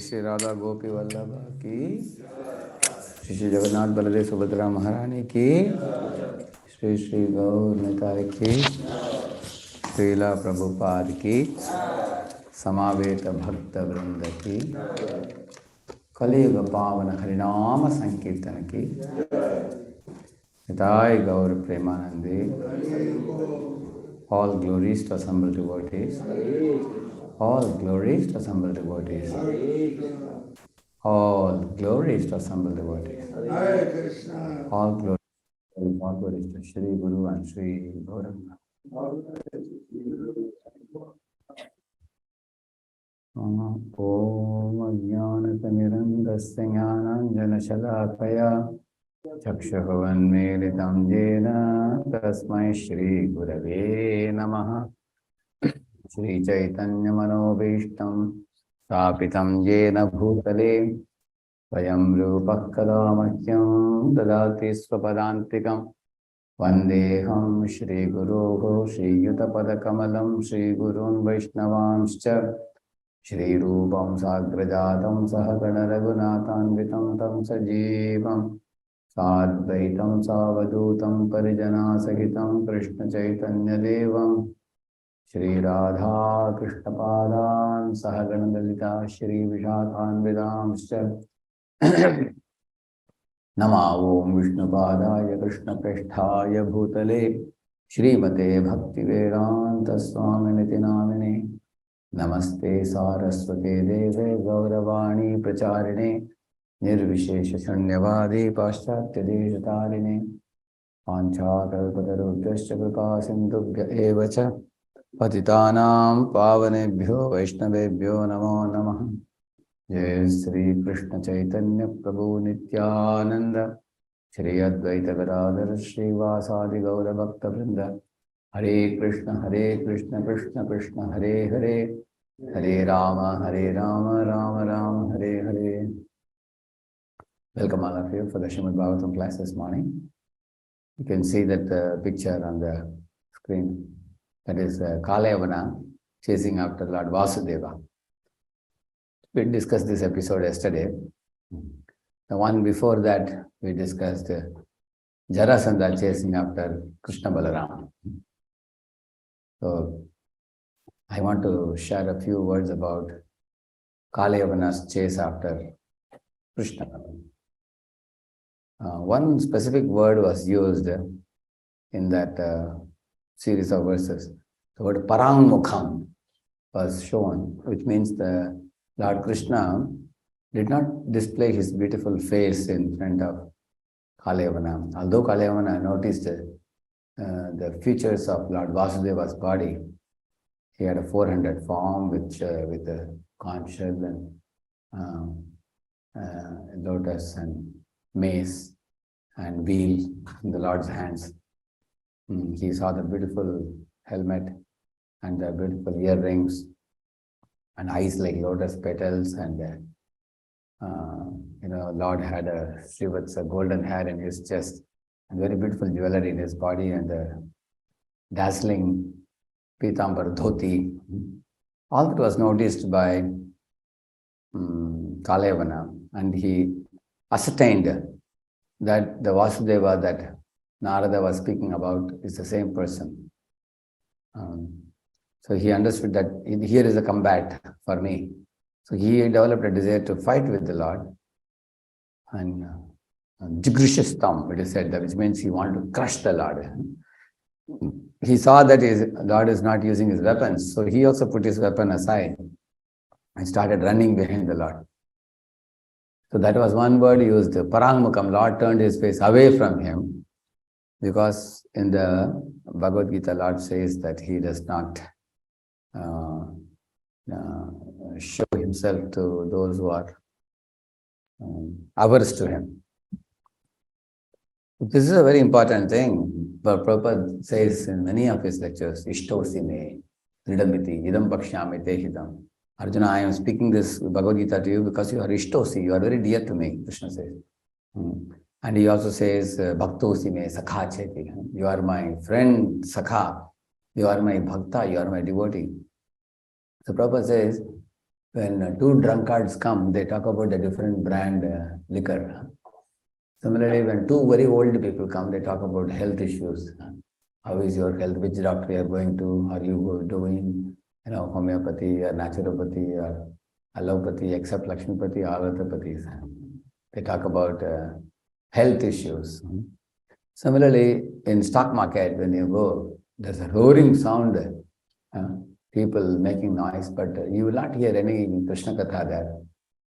श्री राधा गोपी वल्लभ की, श्री जगन्नाथ बलदेव सुभद्रा महारानी की, श्री श्री गौर निताय की, श्रीला प्रभुपाद की, समावेत भक्त वृंद की, कलियुग पावन हरिनाम संकीर्तन की, निताय गौर प्रेमानंदे. All glories to assembled devotees. All glories to assembled devotees. All glories to assembled devotees. Hare Krishna. All glories to Shri Guru and Shri Gauranga. Om Jnanatimirandasya Jnananjana Shalakaya Chakshurvanmilitam Jena Tasmai Shri Gurave Namaha. Shri Chaitanya Manobhishtam Stapitam Jena Bhutale Vayam Rupak Kadamakyam Dadati Swapadantikam Vandeham Shri Guruho Shri Yutapada Kamalam Shri Gurun Vaishnavanscha Shri Rupam Sagrajatam Sahagana Raghunathanvitam Tam Sajeevam Sadvaitam Savadutam Parijana Sahitam Krishna Chaitanya Devam Shri Radha Krishna Padan Sahagana Dalita Shri Vishakhan Vedamscha Nama Om Vishnu Padaya Krishna Prishthaya Bhutale Shrimate Bhakti Vedanta Swami Niti Namine Namaste Saraswate Deve Gauravani Pracharine Nirvishesha Shanyavadi Paschatya Deshatarine Pancha Kalpatarubhyascha Kripa Sindhubhya Evacha Patitanam Pavanebhyo Vaishnavebhyo Namo Namaha. Jai Sri Krishna Chaitanya Prabhu Nityananda Shri Advaita Gadadhar Shri Vasadi Gaura Bhakta Vrinda. Hare Krishna Krishna Krishna Hare Hare Hare Rama Rama Rama Hare Hare. Welcome all of you for the Srimad Bhagavatam class this morning. You can see that picture on the screen. That is Kalayavana chasing after Lord Vasudeva. We discussed this episode yesterday. The one before that we discussed Jarasandha chasing after Krishna Balaram. So I want to share a few words about Kalayavana's chase after Krishna. One specific word was used in that series of verses. The word Parangmukham was shown, which means the Lord Krishna did not display his beautiful face in front of Kalyavana. Although Kalyavana noticed the features of Lord Vasudeva's body, he had a 400 form with a conch shell and lotus and mace and wheel in the Lord's hands. He saw the beautiful helmet and the beautiful earrings and eyes like lotus petals, and Lord had a Srivatsa golden hair in his chest and very beautiful jewelry in his body and a dazzling Pitambar dhoti. All that was noticed by Kalyavana, and he ascertained that the Vasudeva that Narada was speaking about is the same person. So he understood that here is a combat for me. So he developed a desire to fight with the Lord. And Jigrishastam, it is said, which means he wanted to crush the Lord. He saw that his Lord is not using his weapons, so he also put his weapon aside and started running behind the Lord. So that was one word used, Parangmukam. Lord turned his face away from him, because in the Bhagavad Gita, Lord says that he does not show himself to those who are averse to him. This is a very important thing. But Prabhupada says in many of his lectures, Ishtosi me, Ridamiti, Idam Bhakshyami te hidam. Arjuna, I am speaking this Bhagavad Gita to you because you are Ishtosi, you are very dear to me, Krishna says. And he also says, Bhaktosi me, Sakha cheti. You are my friend, Sakha. You are my Bhakta, you are my devotee. So Prabhupada says, when two drunkards come, they talk about the different brand liquor. Similarly, when two very old people come, they talk about health issues. How is your health? Which doctor you are going to? Are you doing, homeopathy or naturopathy or allopathy, except Lakshmipathy, all allopathies? They talk about health issues. Similarly, in stock market, when you go, there's a roaring sound. People making noise, but you will not hear any Krishna Katha there.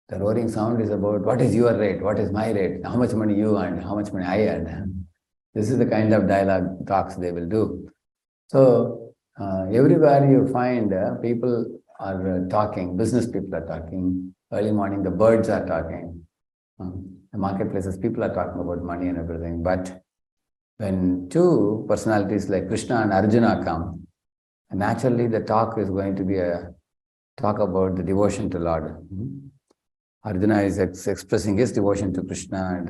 The roaring sound is about what is your rate, what is my rate, how much money you earn, how much money I earn. This is the kind of dialogue talks they will do. So everywhere you find people are talking, business people are talking, early morning the birds are talking, the marketplaces people are talking about money and everything. But when two personalities like Krishna and Arjuna come, naturally the talk is going to be a talk about the devotion to Lord. Arjuna is expressing his devotion to Krishna, and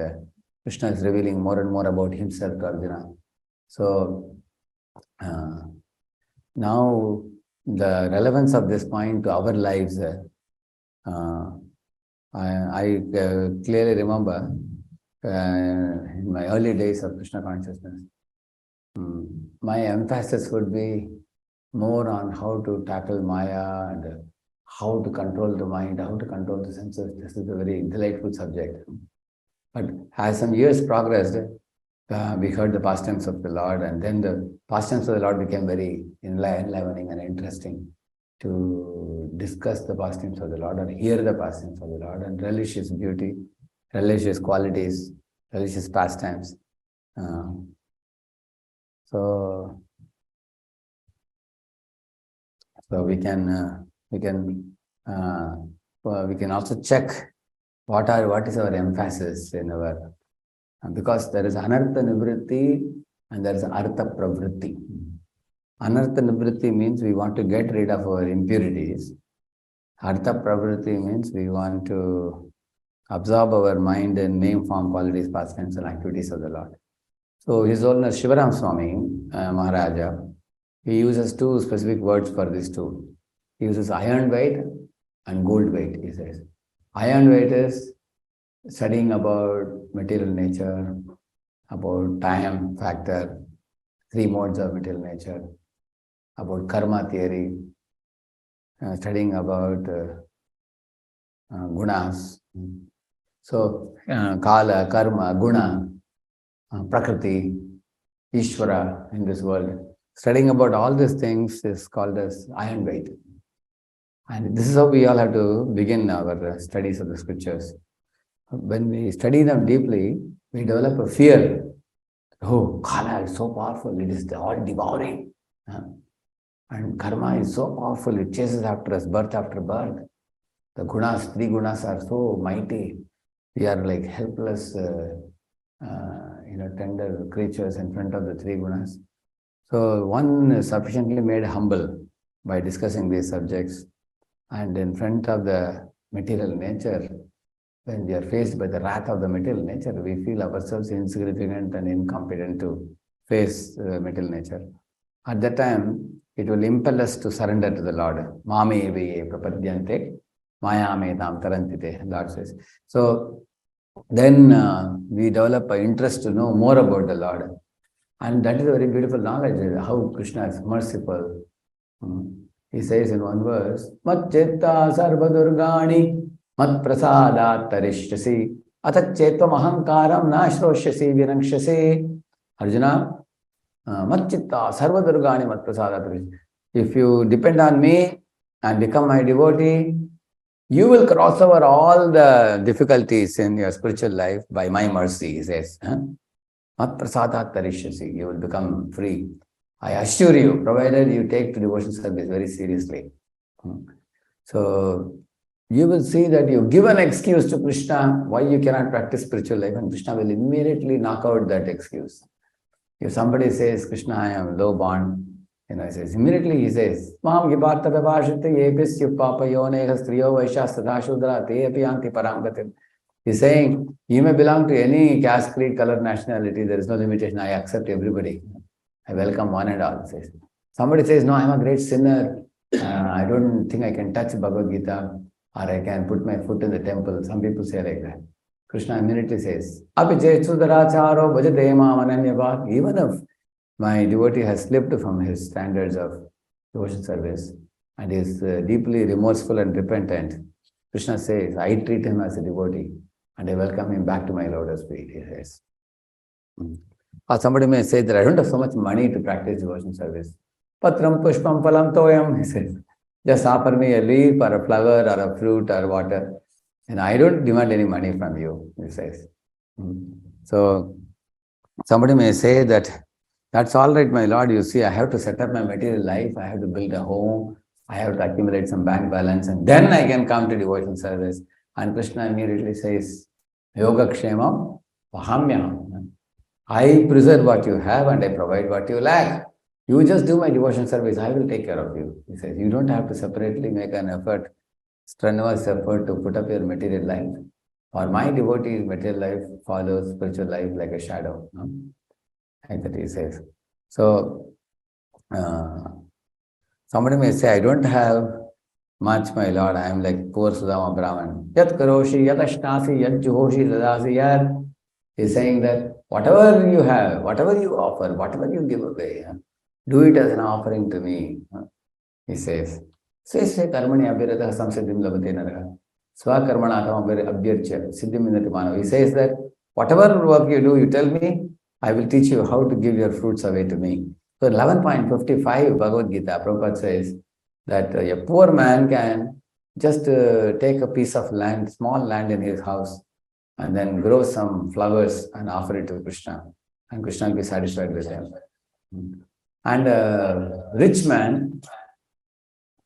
Krishna is revealing more and more about himself to Arjuna. So now the relevance of this point to our lives, I clearly remember in my early days of Krishna consciousness, my emphasis would be more on how to tackle Maya and how to control the mind, how to control the senses. This is a very delightful subject. But as some years progressed, we heard the pastimes of the Lord, and then the pastimes of the Lord became very enlivening and interesting to discuss the pastimes of the Lord or hear the pastimes of the Lord and relish His beauty, relish His qualities, relish His pastimes. So we can also check what is our emphasis in our, because there is anartha nivritti and there is artha pravritti. Anartha nivritti means we want to get rid of our impurities. Artha pravritti means we want to absorb our mind in name, form, qualities, pastimes and activities of the Lord. So His Holiness Shivaram Swami Maharaja, he uses two specific words for these two. He uses iron weight and gold weight, he says. Iron weight is studying about material nature, about time factor, three modes of material nature, about karma theory, studying about gunas. So, kala, karma, guna, prakriti, Ishvara in this world. Studying about all these things is called as iron weight. And this is how we all have to begin our studies of the scriptures. When we study them deeply, we develop a fear. Oh, Kala is so powerful, it is all devouring. And karma is so powerful, it chases after us, birth after birth. The gunas, three gunas are so mighty. We are like helpless, tender creatures in front of the three gunas. So one is sufficiently made humble by discussing these subjects. And in front of the material nature, when we are faced by the wrath of the material nature, we feel ourselves insignificant and incompetent to face material nature. At that time, it will impel us to surrender to the Lord. Mame veye prapadyante, mayame tam tarantite, Lord says. So then we develop an interest to know more about the Lord. And that is a very beautiful knowledge, how Krishna is merciful. He says in one verse, Mat chitta sarva durgani mat prasadat tarishyasi atat chetvam ahankaram na shroshyasi vinakshasi. Arjuna, mat chitta sarva durgani mat prasadat tarishyasi. If you depend on me and become my devotee, you will cross over all the difficulties in your spiritual life by my mercy, he says. Mat prasadat tarishyasi. You will become free. I assure you, provided you take to devotion service very seriously. So you will see that you give an excuse to Krishna why you cannot practice spiritual life, and Krishna will immediately knock out that excuse. If somebody says, Krishna, I am low born, he says, immediately he says, Mam gibarta vivashite yebis yupapa yoneha striyo vaishastada shudra te apiyanti paramgatim. He's saying, you may belong to any caste, creed, color, nationality, there is no limitation. I accept everybody. I welcome one and all. Says. Somebody says, no, I'm a great sinner. I don't think I can touch Bhagavad Gita or I can put my foot in the temple. Some people say like that. Krishna immediately says, even if my devotee has slipped from his standards of devotion service and is deeply remorseful and repentant, Krishna says, I treat him as a devotee and I welcome him back to my lotus feet, he says. Or somebody may say that I don't have so much money to practice devotion service. Patram pushpam phalam toyam, he says. Just offer me a leaf or a flower or a fruit or water. And I don't demand any money from you, he says. So somebody may say that, that's all right, my Lord, you see, I have to set up my material life, I have to build a home, I have to accumulate some bank balance, and then I can come to devotion service. And Krishna immediately says, Yoga Kshemam Vahamyam. I preserve what you have and I provide what you lack. You just do my devotion service, I will take care of you. He says, you don't have to separately make an effort, strenuous effort to put up your material life. For my devotees, material life follows spiritual life like a shadow. No? Like that he says. So, somebody may say, I don't have much, my Lord, I am like poor Sudama Brahman. Yat karoshi, yat ashnasi, yat juhoshi, dadasi yat. He's saying that whatever you have, whatever you offer, whatever you give away, do it as an offering to me. He says, Sve karmani abhirata samsiddhim labhate naraha. Sva karmana abhyarcha siddhim indati manav. He says that whatever work you do, you tell me, I will teach you how to give your fruits away to me. So 11.55 Bhagavad Gita, Prabhupada says that a poor man can just take a piece of land, small land in his house, and then grow some flowers and offer it to Krishna. And Krishna will be satisfied with him. And a rich man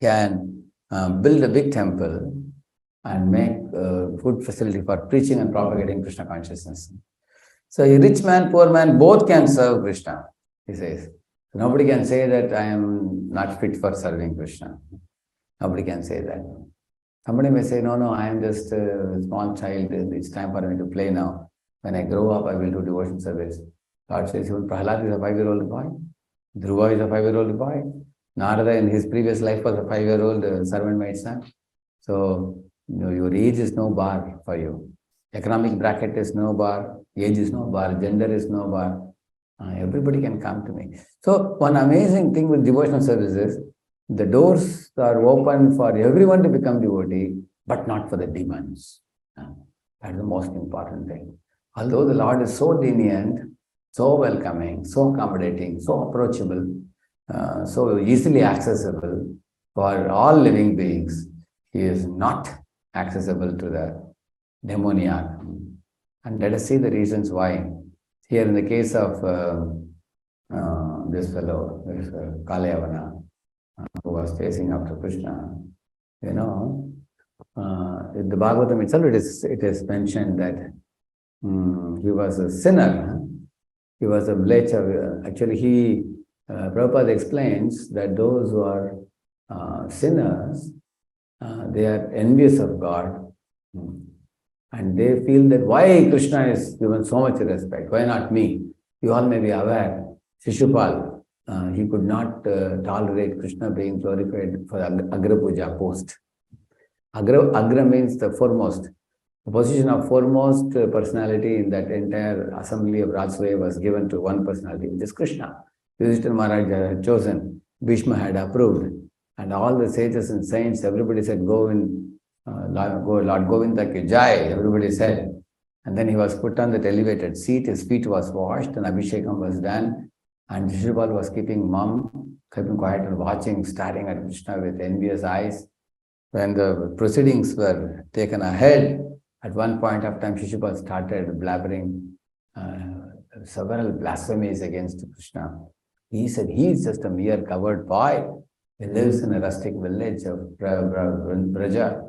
can build a big temple and make a good facility for preaching and propagating Krishna consciousness. So a rich man, poor man, both can serve Krishna, he says. Nobody can say that I am not fit for serving Krishna. Nobody can say that. Somebody may say, no, I am just a small child, it's time for me to play now. When I grow up, I will do devotion service. Lord says, even Prahlad is a 5-year-old boy. Dhruva is a 5-year-old boy. Narada in his previous life was a 5-year-old servant maid son. So, your age is no bar for you. Economic bracket is no bar. Age is no bar. Gender is no bar. Everybody can come to me. So, one amazing thing with devotional service is, the doors are open for everyone to become devotee, but not for the demons. That's the most important thing. Although the Lord is so lenient, so welcoming, so accommodating, so approachable, so easily accessible for all living beings, He is not accessible to the demoniac. And let us see the reasons why. Here in the case of this fellow, this Kalyavana, who was chasing after Krishna, you know, in the Bhagavatam itself, it is mentioned that he was a sinner. He was a mlecha. Actually, Prabhupada explains that those who are sinners, they are envious of God. And they feel that why Krishna is given so much respect, why not me? You all may be aware, Shishupal, he could not tolerate Krishna being glorified for Agra Puja post. Agra means the foremost. The position of foremost personality in that entire assembly of Rajswaya was given to one personality, which is Krishna. Yudhishthira Maharaj had chosen, Bhishma had approved, and all the sages and saints, everybody said, go in. Lord Govinda ki jai, everybody said. And then he was put on that elevated seat, his feet was washed and Abhishekam was done. And Shishupal was keeping mum, keeping quiet and watching, staring at Krishna with envious eyes. When the proceedings were taken ahead, at one point of time, Shishupal started blabbering several blasphemies against Krishna. He said he is just a mere coward boy. He lives in a rustic village of Braja.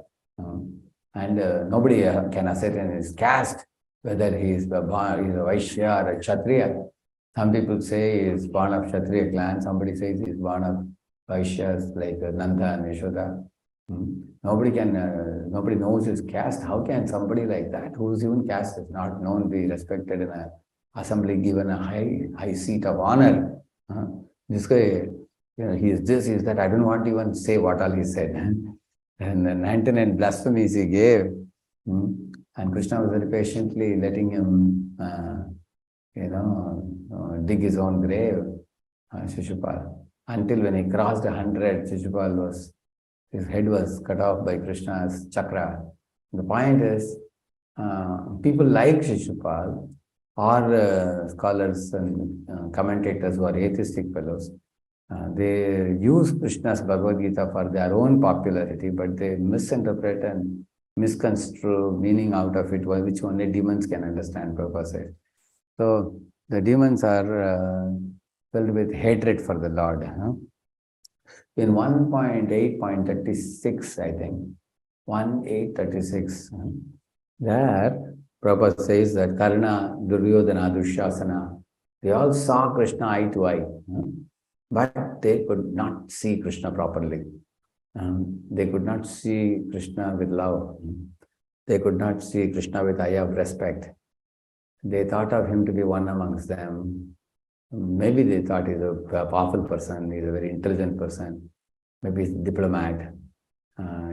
And nobody can ascertain his caste, whether he is a Vaishya or a Kshatriya. Some people say he is born of Kshatriya clan, somebody says he is born of Vaishyas like Nanda and Yashoda. Nobody knows his caste. How can somebody like that, whose even caste is not known, be respected in an assembly, given a high seat of honor? This guy, he is this, he is that. I don't want to even say what all he said. And the 99 blasphemies he gave, and Krishna was very patiently letting him, dig his own grave, Shishupal. Until when he crossed 100, his head was cut off by Krishna's chakra. The point is, people like Shishupal, or scholars and commentators who are atheistic fellows, they use Krishna's Bhagavad Gita for their own popularity, but they misinterpret and misconstrue meaning out of it, which only demons can understand, Prabhupada says. So the demons are filled with hatred for the Lord. In 1.8.36, I think, 1.8.36, there Prabhupada says that Karna, Duryodhana, Dushasana, they all saw Krishna eye to eye. But they could not see Krishna properly. They could not see Krishna with love. They could not see Krishna with eye of respect. They thought of him to be one amongst them. Maybe they thought he's a powerful person, he's a very intelligent person. Maybe he's a diplomat.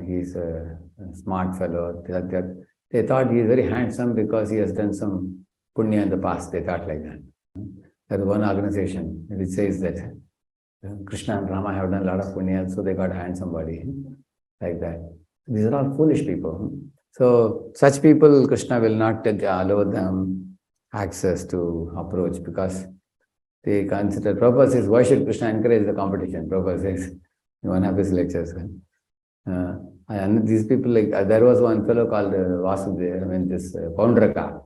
He's a smart fellow. They thought he is very handsome because he has done some punya in the past. They thought like that. There is one organization which says that Krishna and Rama have done a lot of punya, so they got a handsome body, like that. These are all foolish people. So such people, Krishna will not allow them access to approach, because they consider, Prabhupada says, why should Krishna encourage the competition? Prabhupada says in one of his lectures. And these people, like there was one fellow called Vasudeva, this Paundraka.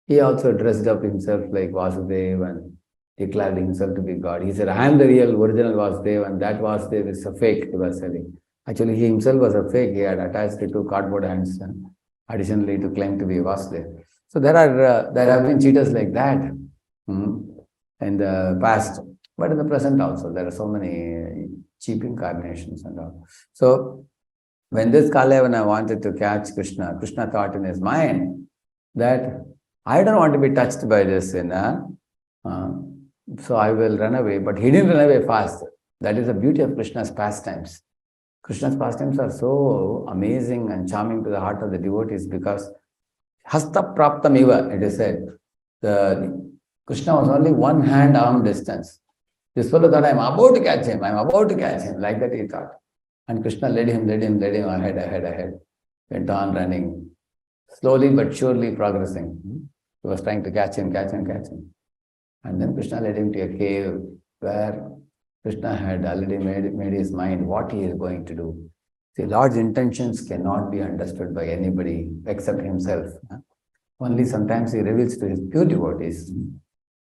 He also dressed up himself like Vasudeva and declared himself to be God. He said, I am the real original Vasudeva, and that Vasudeva is a fake, he was saying. Actually, he himself was a fake. He had attached it to cardboard hands, additionally to claim to be Vasudeva. So there have been cheaters like that in the past, but in the present also, there are so many cheap incarnations and all. So when this Kalyavana wanted to catch Krishna, Krishna thought in his mind that I don't want to be touched by this sinner, so I will run away. But he didn't run away fast. That is the beauty of Krishna's pastimes. Krishna's pastimes are so amazing and charming to the heart of the devotees, because hasta praptam eva, it is said. Krishna was only one hand arm distance. This fellow thought, I'm about to catch him, like that he thought. And Krishna led him ahead, went on running, slowly but surely progressing. He was trying to catch him. And then Krishna led him to a cave where Krishna had already made his mind what he is going to do. See, Lord's intentions cannot be understood by anybody except himself. Only sometimes he reveals to his pure devotees.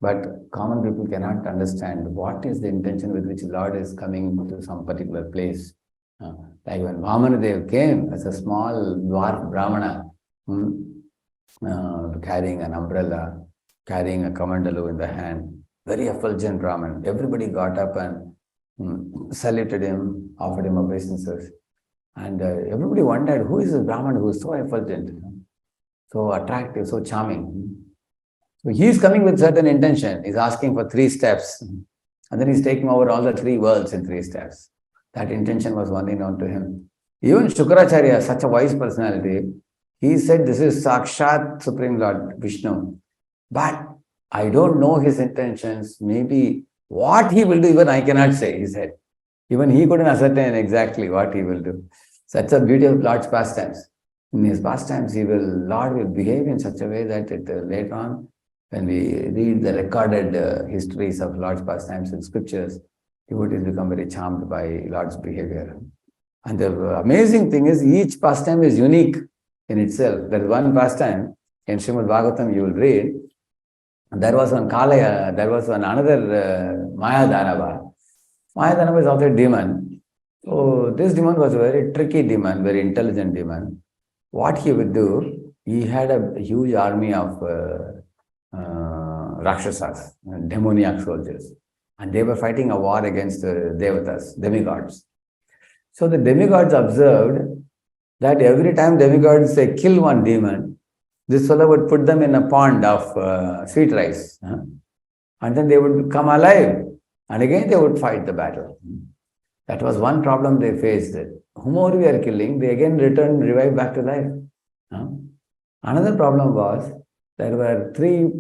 But common people cannot understand what is the intention with which Lord is coming to some particular place. Like when Vamanadev came as a small dwarf Brahmana, carrying an umbrella, carrying a kamandalu in the hand, very effulgent Brahman. Everybody got up and saluted him, offered him obeisances. And everybody wondered, who is this Brahman who is so effulgent, so attractive, so charming? So he is coming with certain intention. He's asking for 3 steps. And then he's taking over all the 3 worlds in 3 steps. That intention was only known to him. Even Shukracharya, such a wise personality, he said, this is Sakshat Supreme Lord Vishnu. But I don't know his intentions. Maybe what he will do, even I cannot say, he said. Even he couldn't ascertain exactly what he will do. Such a beauty of Lord's pastimes. In his pastimes, Lord will behave in such a way that later on, when we read the recorded histories of Lord's pastimes in scriptures, devotees become very charmed by Lord's behavior. And the amazing thing is, each pastime is unique in itself. There is one pastime in Srimad Bhagavatam you will read. There was one Kalaya, there was one another Maya Danava. Maya Danava is also a demon. So this demon was a very tricky demon, very intelligent demon. What he would do, he had a huge army of Rakshasas, demoniac soldiers. And they were fighting a war against Devatas, demigods. So the demigods observed that every time demigods kill one demon, this fellow would put them in a pond of sweet rice. And then they would come alive. And again they would fight the battle. That was one problem they faced. Whomever we are killing, they again return, revive back to life. Another problem was, there were 3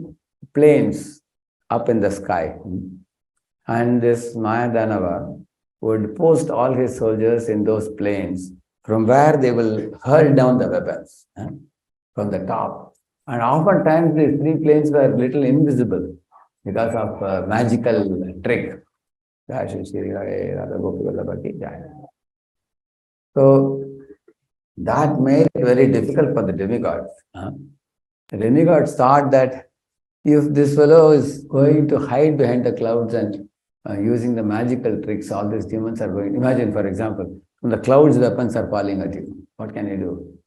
planes up in the sky. And this Maya Danava would post all his soldiers in those planes, from where they will hurl down the weapons from the top. And oftentimes these 3 planes were little invisible because of a magical trick. So that made it very difficult for the demigods. The demigods thought that if this fellow is going to hide behind the clouds and using the magical tricks, all these demons are going. Imagine, for example, from the clouds, weapons are falling at you. What can you do?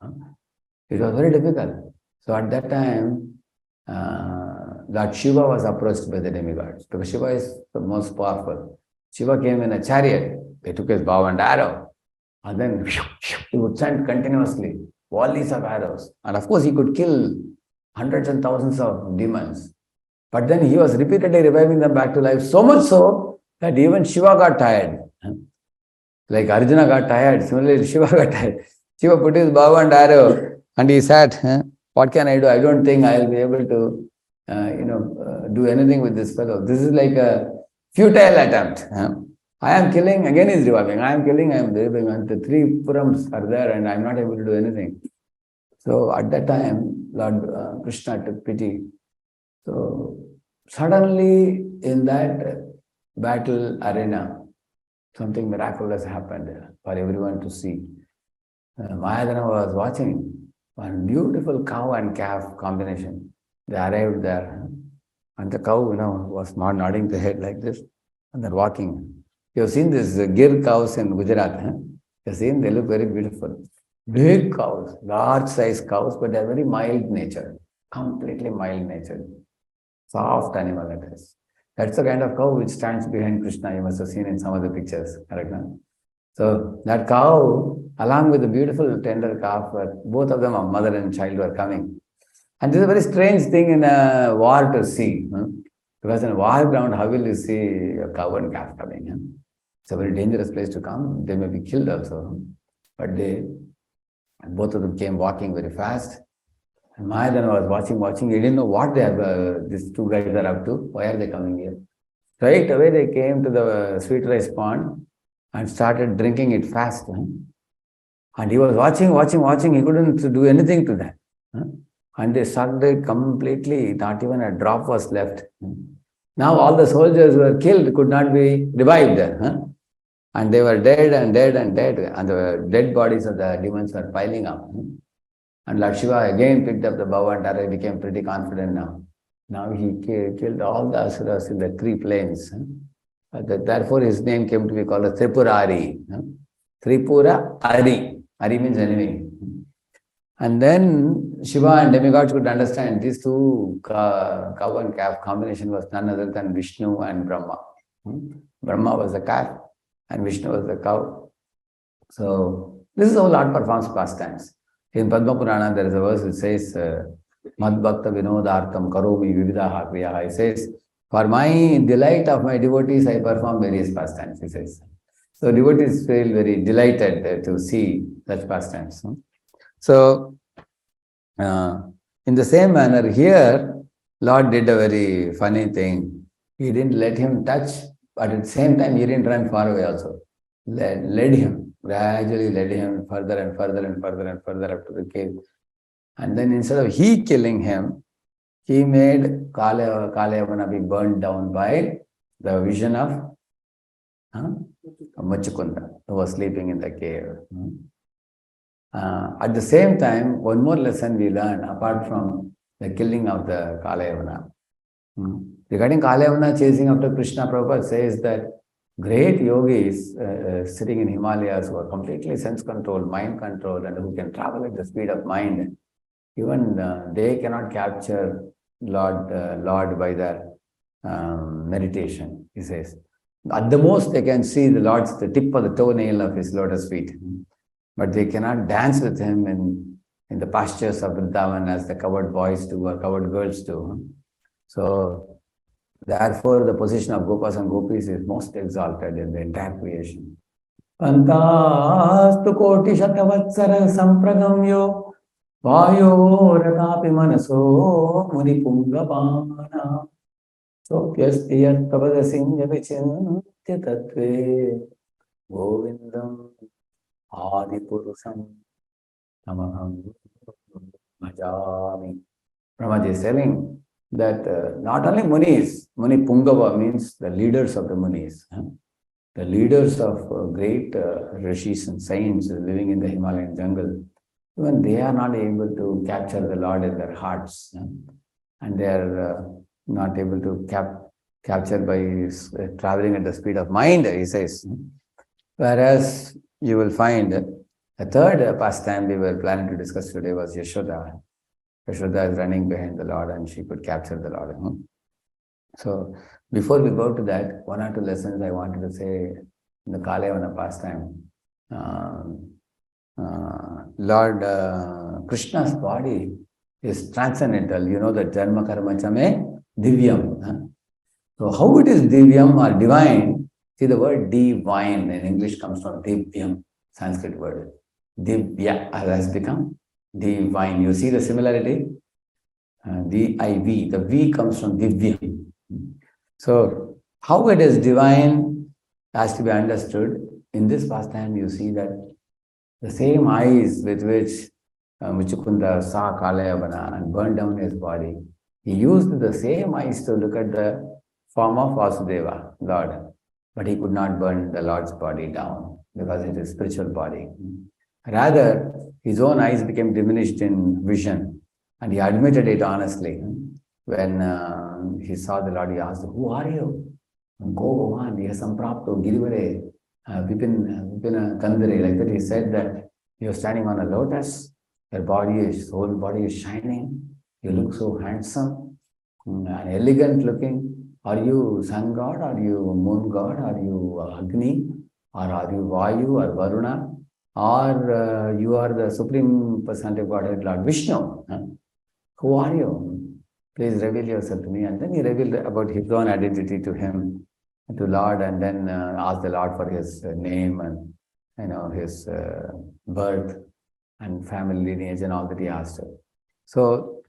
It was very difficult. So at that time, Lord Shiva was approached by the demigods, because Shiva is the most powerful. Shiva came in a chariot. They took his bow and arrow. And then he would send continuously volleys of arrows. And of course, he could kill hundreds and thousands of demons. But then he was repeatedly reviving them back to life, so much so that even Shiva got tired. Like Arjuna got tired, similarly Shiva got tired. Shiva put his bow and arrow and he sat, what can I do? I don't think I'll be able to do anything with this fellow. This is like a futile attempt. I am killing, again he is reviving. I am killing, I am reviving. And the 3 Purams are there and I am not able to do anything. So at that time, Lord Krishna took pity. So suddenly in that battle arena, something miraculous happened for everyone to see. Mayadana was watching one beautiful cow and calf combination. They arrived there and the cow, was nodding the head like this and then walking. You have seen these Gir cows in Gujarat. You have seen, they look very beautiful. Big cows, large size cows, but they are very mild natured, completely mild natured. Soft animal it is. That's the kind of cow which stands behind Krishna. You must have seen in some of the pictures, correct? So that cow, along with the beautiful tender calf, both of them, a mother and child, were coming. And this is a very strange thing in a war to see. Because in a war ground, how will you see a cow and calf coming? It's a very dangerous place to come. They may be killed also. But both of them came walking very fast. And Mayadana was watching. He didn't know what these 2 guys are up to. Why are they coming here? Right away they came to the sweet rice pond and started drinking it fast. And he was watching. He couldn't do anything to that. And they sucked it completely. Not even a drop was left. Now all the soldiers were killed, could not be revived. And they were dead and dead and dead, and the dead bodies of the demons were piling up. And Lord Shiva again picked up the bow and arrow, became pretty confident now. Now he killed all the asuras in the 3 planes. Therefore his name came to be called a Tripurari. Tripura Ari. Ari means enemy. And then Shiva and demigods could understand these two cow and calf combination was none other than Vishnu and Brahma. Brahma was the calf and Vishnu was the cow. So this is how Lord performs pastimes. In Padma Purana there is a verse which says, Mad Bhakta Vinodartham Karomi Vividaha Kriyaha. He says, for my delight of my devotees, I perform various pastimes, he says. So devotees feel very delighted to see such pastimes. So, in the same manner here, Lord did a very funny thing. He didn't let him touch, but at the same time, he didn't run far away also. Led him, gradually led him further and further and further and further up to the cave. And then instead of he killing him, he made Kalayavana be burned down by the vision of Machukunda, who was sleeping in the cave. At the same time, one more lesson we learn apart from the killing of the Kalayavana. Regarding Kalayavana chasing after Krishna, Prabhupada says that great yogis sitting in Himalayas who are completely sense-controlled, mind-controlled, and who can travel at the speed of mind, even they cannot capture Lord by their meditation, he says. At the most, they can see the tip of the toenail of his lotus feet. But they cannot dance with him in the pastures of Vrindavan as the coward boys do or coward girls do. So, therefore, the position of Gopas and Gopis is most exalted in the entire creation. Antastu koti shatavatsara sampragamyo vayo ratapi manaso muni pungapana sopyastiyat tavadasinja vichintya tattve govindam Adi Purusam Tamaham Majami. Brahmaji is telling that not only Munis, Muni Pungava means the leaders of the Munis, the leaders of great rishis and saints living in the Himalayan jungle, even they are not able to capture the Lord in their hearts, and they are not able to capture by traveling at the speed of mind, he says. Whereas you will find a third pastime we were planning to discuss today was Yashoda. Yashoda is running behind the Lord and she could capture the Lord. So before we go to that, one or two lessons I wanted to say in the Kalayavana pastime. Lord Krishna's body is transcendental. You know that Janma Karma Chame Divyam. So how it is Divyam or divine? See, the word divine in English comes from Divyam, Sanskrit word. Divya has become divine. You see the similarity? D-I-V. The V comes from Divyam. So, how it is divine has to be understood. In this pastime, you see that the same eyes with which Muchukunda saw Kalayavana and burned down his body, he used the same eyes to look at the form of Vasudeva, Lord. But he could not burn the Lord's body down because it is spiritual body. Rather, his own eyes became diminished in vision, and he admitted it honestly. When he saw the Lord, he asked, "Who are you?" Go on, Yasamprapto, Girivare, Vipina Kandare. Like that, he said that you're standing on a lotus, your whole body is shining, you look so handsome and elegant looking. Are you sun god? Are you moon god? Are you Agni? Or are you Vayu or Varuna? Or you are the Supreme Personality of Godhead, Lord Vishnu? Who are you? Please reveal yourself to me. And then he revealed about his own identity to him, to Lord, and then asked the Lord for his name and his birth and family lineage and all that he asked. So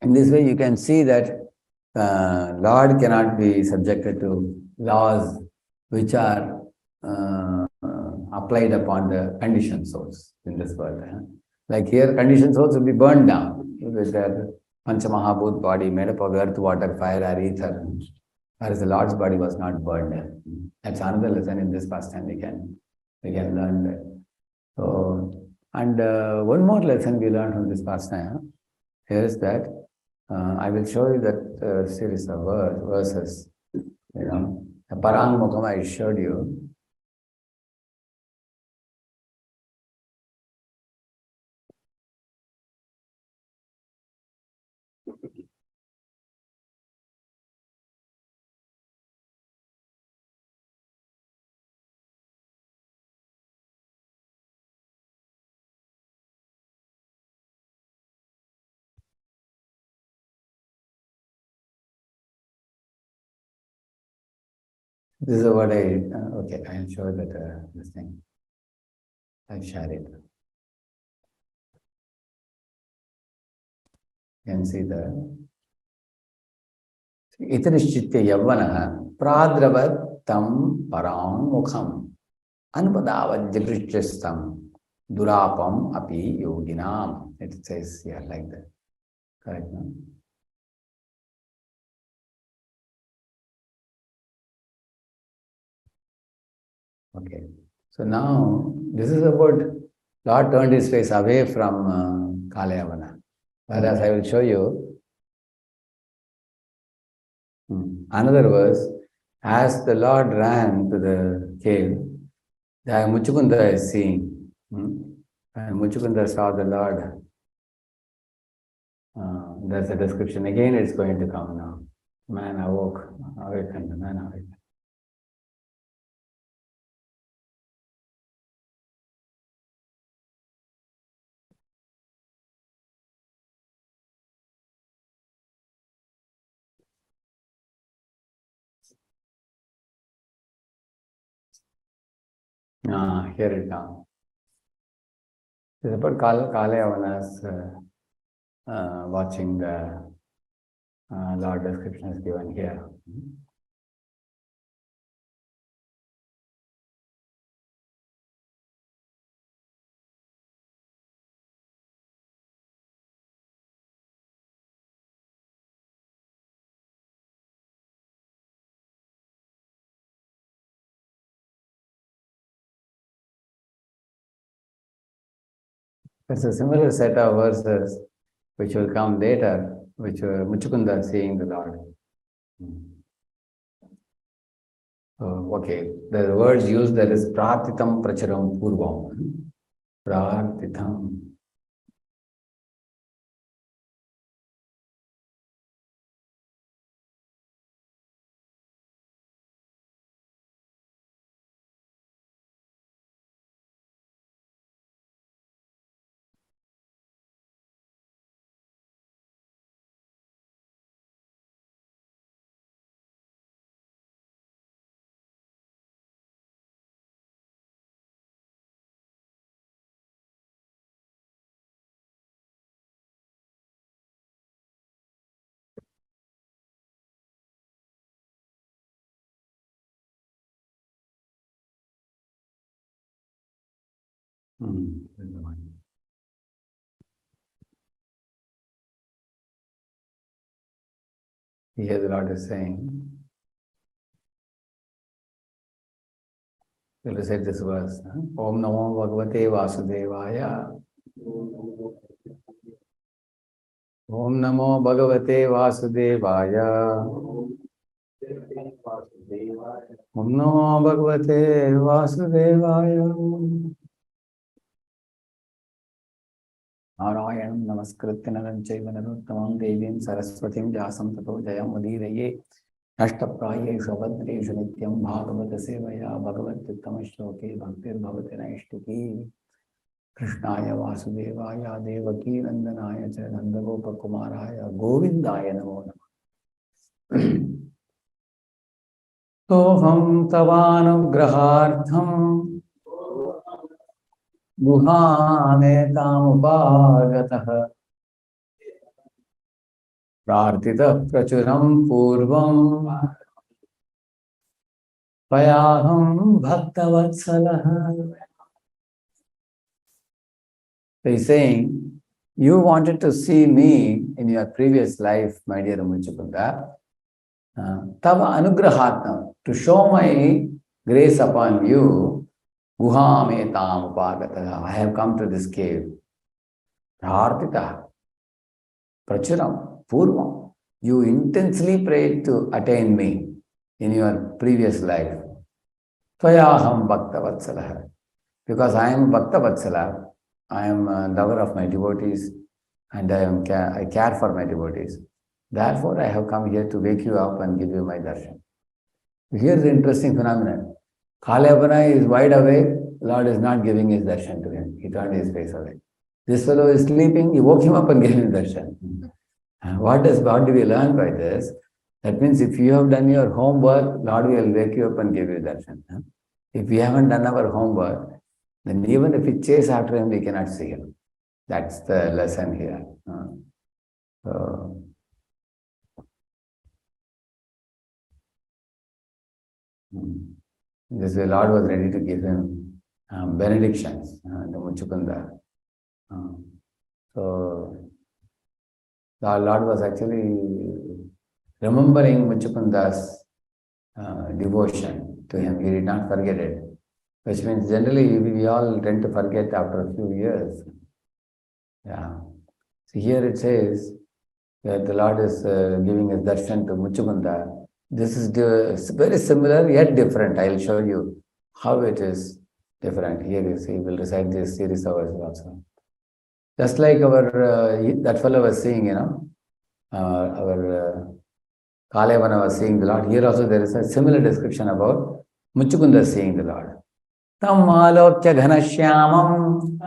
in this way, you can see that Lord cannot be subjected to laws which are applied upon the conditioned souls in this world. Like here, conditioned souls will be burned down with their Panchamahabhut body made up of earth, water, fire, or ether. whereas the Lord's body was not burned. That's another lesson in this pastime we can learn that. So, and one more lesson we learned from this pastime is that I will show you that series of verses. You know, the Parangmukam I showed you. This is what I, okay, I'll show that this thing. I'll share it. You can see the Itanishchitya Yavvanaha Pradravat Tam Parang Mukham Anupadavat Jagrishyastam Durapam Api Yoginam. It says here like that. Correct, no? Okay. So now, this is about Lord turned his face away from Kalayavana. Whereas I will show you another verse. As the Lord ran to the cave, the Muchukunda is seeing. And Muchukunda saw the Lord. That's a description. Again, it's going to come now. Man awoke, awakened, man awakened. Here it comes. It's about Kalayavana's watching the Lord description is given here. It's a similar set of verses which will come later, which Muchukunda seeing the Lord. Okay, the words used there is Prarthitam Pracharam Purvam. Prarthitam. Here the Lord is saying, we will say this verse, Om Namo Bhagavate Vasudevaya. Om Namo Bhagavate Vasudevaya. Om Namo Bhagavate Vasudevaya. Narayanam Namaskritya Naram Chaiva Narottamam Devim Saraswatim Vyasam Tato Jayam Udiraye Ashtapraye Shabadreshu Nityam Bhagavata Sevaya Bhagavat Uttamashloke Bhaktir Bhavati Naishtiki Krishnaya Vasudevaya Devaki Nandanaya Cha Nandagopa Kumaraya Govindaya Namo Namah. Soham Tavanugrahartham Guhanetamupagataha Prarthita Prachuram Purvam Payaham Bhaktavatsalaha. So he's saying, you wanted to see me in your previous life, my dear Muchukunda, Tava anugrahatnam, to show my grace upon you, guhame tam upagataha. I have come to this cave. Prarthita, prachuram, purvam. You intensely prayed to attain me in your previous life. Tvayaham bhakta vatsalaha. Because I am bhakta vatsala, I am a lover of my devotees and I care for my devotees. Therefore, I have come here to wake you up and give you my darshan. Here's the interesting phenomenon. Kalyapana is wide awake, Lord is not giving his darshan to him. He turned his face away. This fellow is sleeping, he woke him up and gave him darshan. What do we learn by this? That means if you have done your homework, Lord will wake you up and give you darshan. If we haven't done our homework, then even if we chase after him, we cannot see him. That's the lesson here. So, this way, Lord was ready to give him benedictions, the Muchukunda. So, the Lord was actually remembering Muchukunda's devotion to him. He did not forget it. Which means generally we all tend to forget after a few years. Yeah. So here it says that the Lord is giving his darshan to Muchukunda. This is very similar yet different. I will show you how it is different. Here you see, we will recite this series of verses also. Just like our, that fellow was saying, our Kalyavana was seeing the Lord. Here also there is a similar description about Muchukunda seeing the Lord. Tam alokya ghanashyamam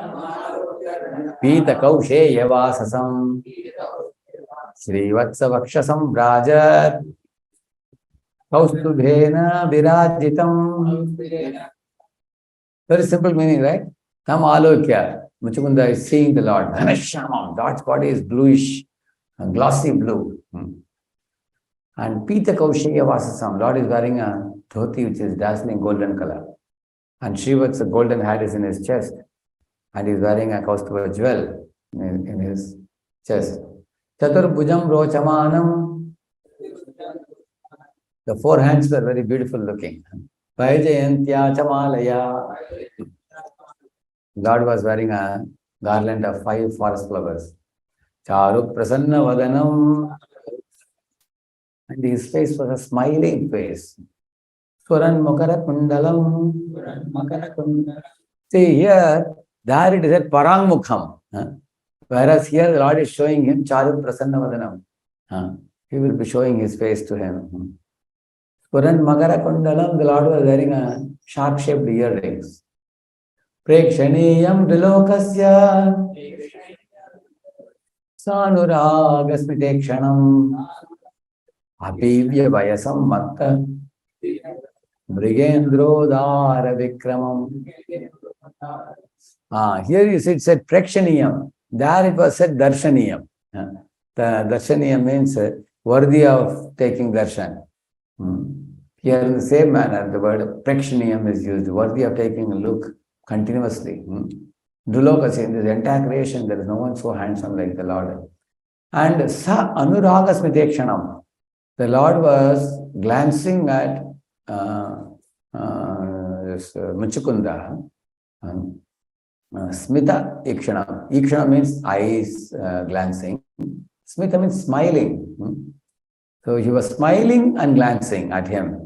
pita kausheya vasasam Srivatsa vakshasam brajat kaustubhena virajitam. Very simple meaning, right? Tam alokya. Muchukunda is seeing the Lord. Ghanashyamam. Lord's body is bluish, glossy blue. And pita kausheya vasasam. Lord is wearing a dhoti which is dazzling golden color. And Srivatsa golden hat is in his chest. And he is wearing a Kaustubha jewel in his chest. Chaturbhujam rochamanam. The four hands were very beautiful looking. Vaijayantya chamalaya. Lord was wearing a garland of 5 forest flowers. Charuk prasanna vadanam. And his face was a smiling face. Swaran makara kundalam. See here, there it is at Parangmukham. Whereas here the Lord is showing him Charu Prasanna Vadanam. He will be showing his face to him. Swaran Makara Kundalam, the Lord was wearing a shark-shaped earrings. Prekshaniyam Dilokasya Sanuragasmitekshanam Apivya Vayasam Matta Brigendrodara Vikramam. Here you see it said Prekshaniyam. There it was said Darshaniyam. The Darshaniyam means worthy of taking darshan. Here in the same manner, the word Prekshaniyam is used, worthy of taking a look continuously. Dulokasi, in this entire creation, there is no one so handsome like the Lord. And Sa Anuraga Smitekshanam. The Lord was glancing at Muchukunda. Smita Ikshana. Ikshana means eyes glancing. Smita means smiling. So he was smiling and glancing at him.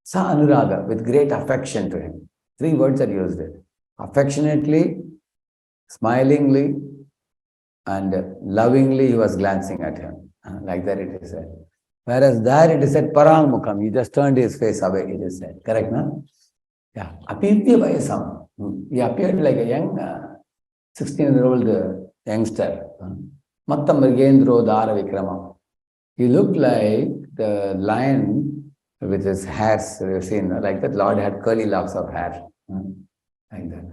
Sa Anuraga, with great affection to him. 3 words are used there. Affectionately, smilingly, and lovingly he was glancing at him. Like that it is said. Whereas there it is said Parangmukham. He just turned his face away, it is said. Correct, no? Yeah. Apivya Vayasam. He appeared like a young 16-year-old youngster. Matta Mrigendro Dara Vikramam. He looked like the lion with his hairs, you've seen, like that Lord had curly locks of hair. Like that.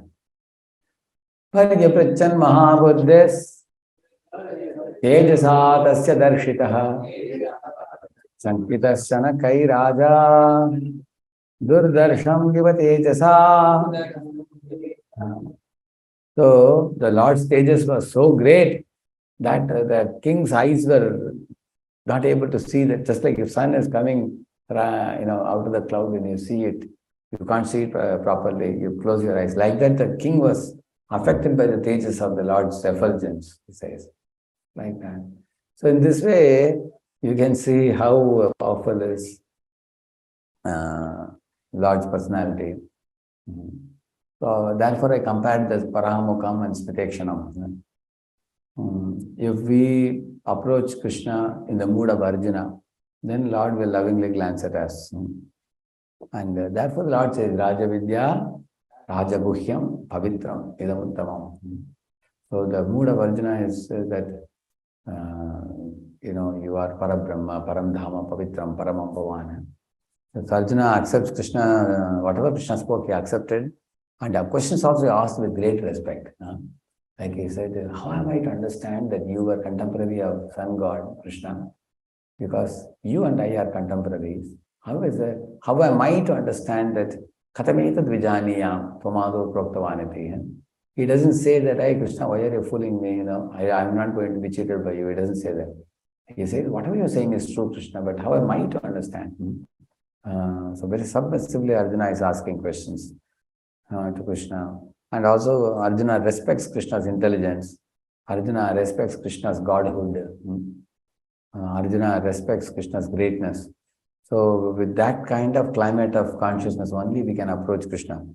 Paryaprachan Mahabuddhis Tejasa Tasya Darshitaha Sankitasana Kai Raja Durdarsham Givatejasa. So the Lord's tejas was so great that the king's eyes were not able to see that. Just like if sun is coming, out of the cloud and you see it, you can't see it properly. You close your eyes. Like that, the king was affected by the tejas of the Lord's effulgence, he says, like that. So in this way, you can see how powerful is Lord's personality. So therefore, I compared this Parahamukam and Smitekshanam. If we approach Krishna in the mood of Arjuna, then Lord will lovingly glance at us. And therefore, the Lord says, Raja Vidya, Raja Guhyam, Pavitram, Idamuttamam. So the mood of Arjuna is that, you are Parabrahma, Paramdhama, Pavitram, Paramambhavana. So Arjuna accepts Krishna, whatever Krishna spoke, he accepted. And questions also asked with great respect. Like he said, how am I to understand that you were contemporary of Sun God, Krishna? Because you and I are contemporaries. How am I to understand that Katametad Vijaniyam Tvamado Proktavanati? He doesn't say that, hey Krishna, why are you fooling me? I'm not going to be cheated by you. He doesn't say that. He says, whatever you're saying is true, Krishna, but how am I to understand? So very submissively Arjuna is asking questions to Krishna. And also Arjuna respects Krishna's intelligence. Arjuna respects Krishna's godhood. Arjuna respects Krishna's greatness. So with that kind of climate of consciousness only we can approach Krishna.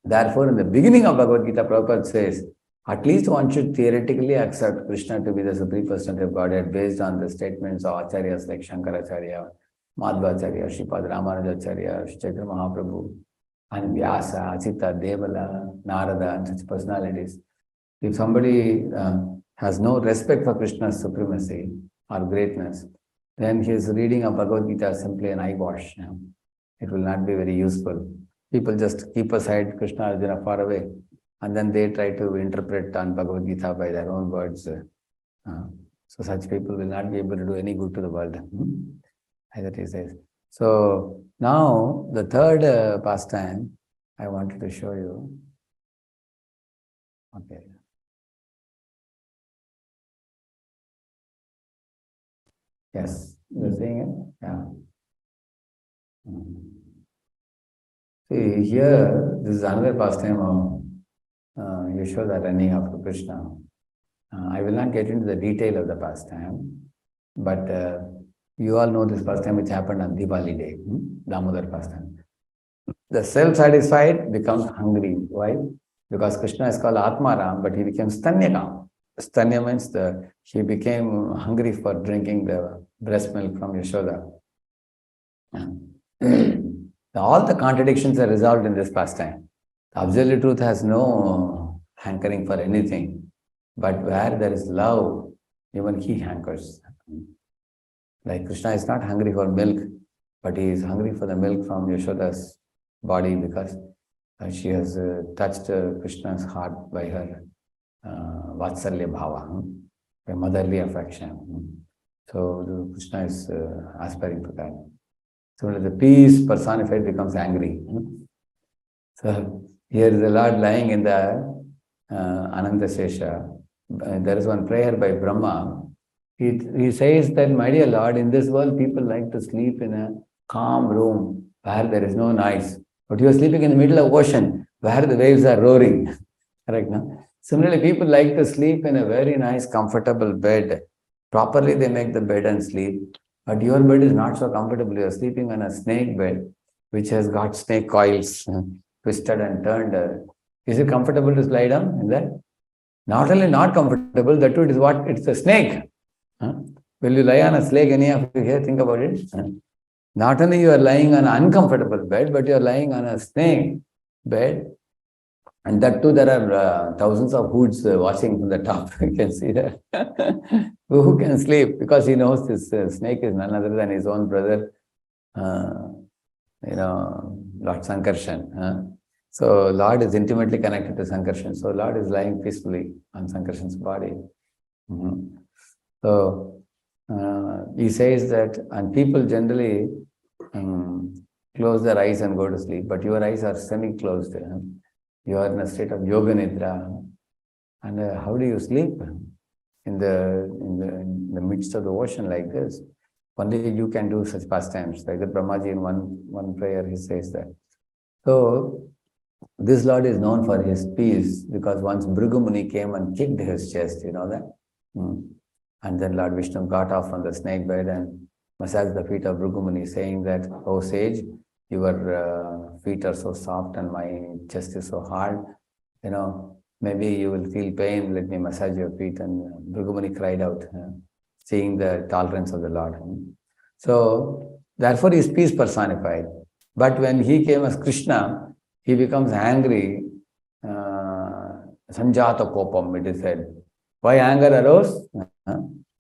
Therefore, in the beginning of Bhagavad Gita, Prabhupada says, at least one should theoretically accept Krishna to be the supreme personality of Godhead based on the statements of Acharyas like Shankaracharya, Madhvacharya, Sripad Ramanujacharya, Sri Chaitanya Mahaprabhu, and Vyasa, Acita, Devala, Narada, and such personalities. If somebody has no respect for Krishna's supremacy or greatness, then his reading of Bhagavad Gita is simply an eyewash. It will not be very useful. People just keep aside Krishna, Arjuna far away, and then they try to interpret on Bhagavad Gita by their own words. So such people will not be able to do any good to the world. As it says. So now the third pastime I wanted to show you. Okay. Yes, you're seeing it? Yeah. See, here, this is another pastime of Yashoda running after Krishna. I will not get into the detail of the pastime, but you all know this pastime which happened on Diwali day, Damodar pastime. The self-satisfied becomes hungry. Why? Because Krishna is called Atmaram, but he became Stanyakam. Stanya means he became hungry for drinking the breast milk from Yashoda. All the contradictions are resolved in this pastime. The absolute truth has no hankering for anything. But where there is love, even he hankers. Like Krishna is not hungry for milk, but he is hungry for the milk from Yashoda's body because she has touched Krishna's heart by her Vatsalya Bhava, by motherly affection. So Krishna is aspiring for that. So the peace personified becomes angry. So here is the Lord lying in the Ananta Sesha. There is one prayer by Brahma. He says that, my dear Lord, in this world people like to sleep in a calm room where there is no noise. But you are sleeping in the middle of ocean where the waves are roaring. Correct, no? Similarly, people like to sleep in a very nice, comfortable bed. Properly they make the bed and sleep. But your bed is not so comfortable. You are sleeping on a snake bed, which has got snake coils twisted and turned. Is it comfortable to lie down in that? Not only not comfortable, that too it is what? It's a snake. Will you lie on a snake? Any of you here think about it? Not only you are lying on an uncomfortable bed, but you are lying on a snake bed. And that too, there are thousands of hoods watching from the top. You can see that. Who can sleep? Because he knows this snake is none other than his own brother, Lord Sankarshan. So Lord is intimately connected to Sankarshan. So Lord is lying peacefully on Sankarshan's body. So he says that, and people generally close their eyes and go to sleep, but your eyes are semi-closed. You are in a state of yoga nidra. And how do you sleep? In the midst of the ocean like this. Only you can do such pastimes. Like the Brahmaji in one prayer, he says that. So, this Lord is known for his peace because once Bhrigu Muni came and kicked his chest, you know that? And then Lord Vishnu got off from the snake bed and massaged the feet of Bhrigu Muni, saying that, "Oh sage, your feet are so soft and my chest is so hard. You know, maybe you will feel pain. Let me massage your feet." And Bhrigu Muni cried out, seeing the tolerance of the Lord. So, therefore, he is peace personified. But when he came as Krishna, he becomes angry. Sanjata kopam, it is said. Why anger arose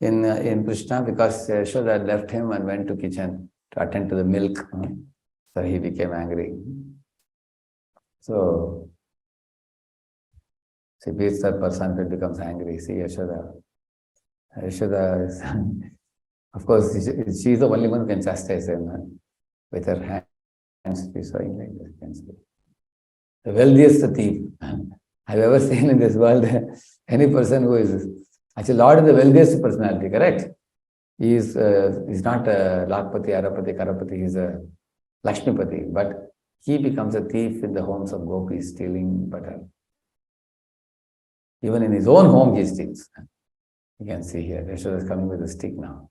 in Krishna? Because Yashoda left him and went to kitchen to attend to the milk. So he became angry. So, see, peace personified becomes angry. See, Yashoda is, of course, she is the only one who can chastise him with her hands. She's showing like this. The wealthiest thief I've ever seen in this world. Any person who is actually Lord is the wealthiest personality, correct? He is not a Lakpati, Arapati, Karapati. He is a Lakshmipati, but he becomes a thief in the homes of gopis, stealing butter. Even in his own home, he steals. You can see here, Yashoda is coming with a stick now.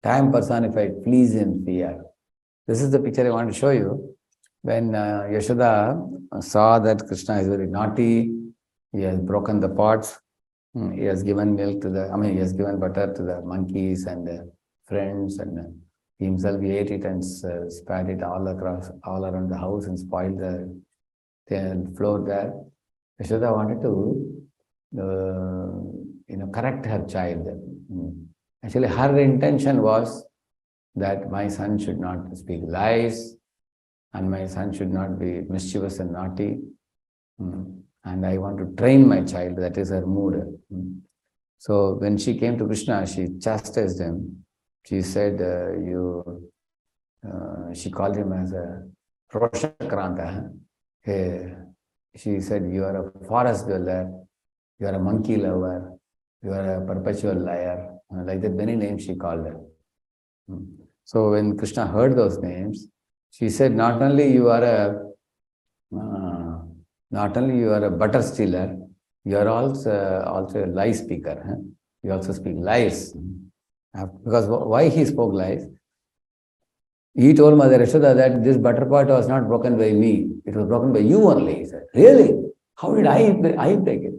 Time personified flees in fear. This is the picture I want to show you. When Yashoda saw that Krishna is very naughty, he has broken the pots, he has given milk to he has given butter to the monkeys and the friends, and he himself he ate it and spat it all around the house and spoiled the floor there. Yashoda wanted to correct her child. Actually, her intention was that my son should not speak lies, and my son should not be mischievous and naughty. And I want to train my child. That is her mood. So when she came to Krishna, she chastised him. She said, she called him as a Proshakranta. She said, you are a forest dweller, you are a monkey lover, you are a perpetual liar. Like that, many names she called her. So when Krishna heard those names, she said, not only you are a butter stealer, you are also a lie speaker. You also speak lies. Because why he spoke lies? He told Mother Yashoda that this butter pot was not broken by me. It was broken by you only. He said, really? How did I break it?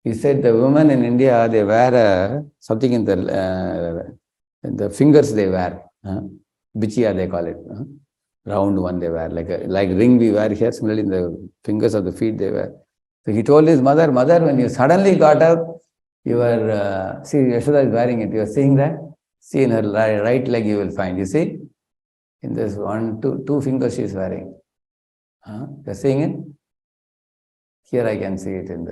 He said the women in India, they wear something in the fingers they wear. Bichiya they call it. Round one they wear, like ring we wear here, similarly in the fingers of the feet they wear. So he told his mother, when you suddenly got up, you were, see, Yashoda is wearing it, you are seeing that? See, in her right leg you will find, you see? In this two fingers she is wearing. You are seeing it? Here I can see it in